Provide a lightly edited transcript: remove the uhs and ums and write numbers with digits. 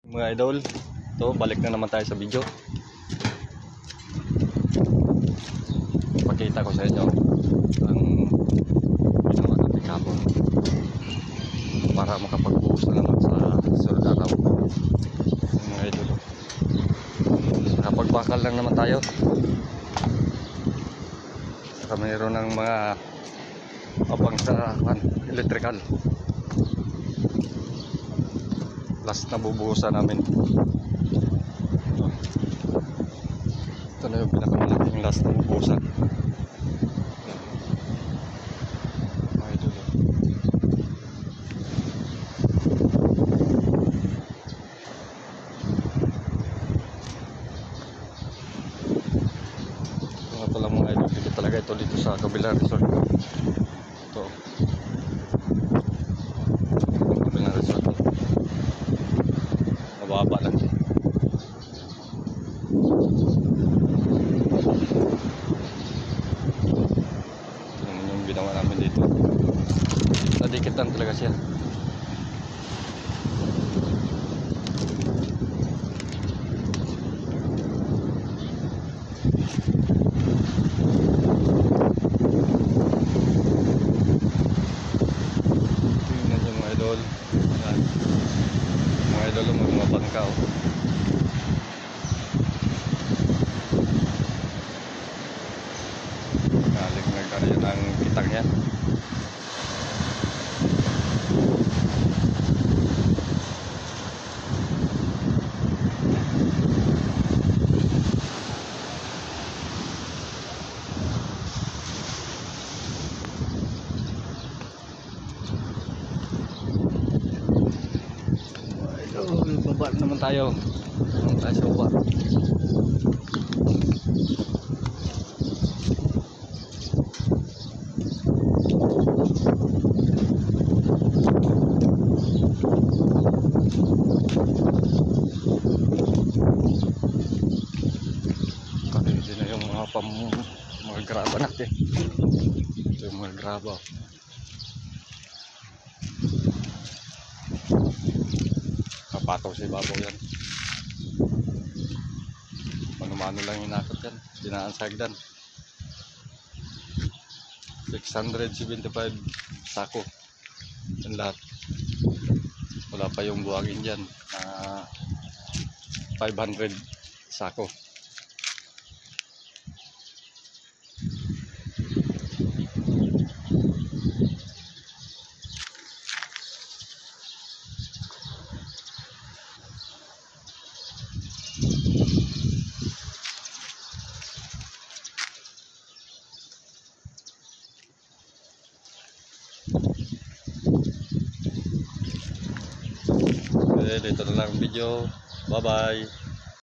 Mga idol, to balik na naman tayo sa video. Pakita ko sa inyo ang ginawa natin kahapon para makapag-buhos na naman sa sunod araw. Mga idol, nakapagbakal lang naman tayo. Saka mayroon ng mga abang sa electrical. Last na bubuhusan namin. Ito na yung pinakamalaking last na bubuhusan. Mga idol, mga pala mga idol, dito talaga ito dito sa kabilang resort. Ito kabilang resort, mababa lang. Yung ginawa namin dito, nadikitan talaga siya. Tingnan nyo mga idol. Ayan. Mga idol, mga bangka oh. Galing na kaya ng kitang yan. Baba naman tayo. Naman tayo sa baba. Kasi na yung mga graba natin. Ito yung mga graba. Kapataw si babaw yan. Mano-mano lang yung nakot yan. Dinaan sa hagdan. 675 sako. Yan lahat. Wala pa yung buhangin dyan. 500 sako. Okay, dito na lang ang video. Bye bye.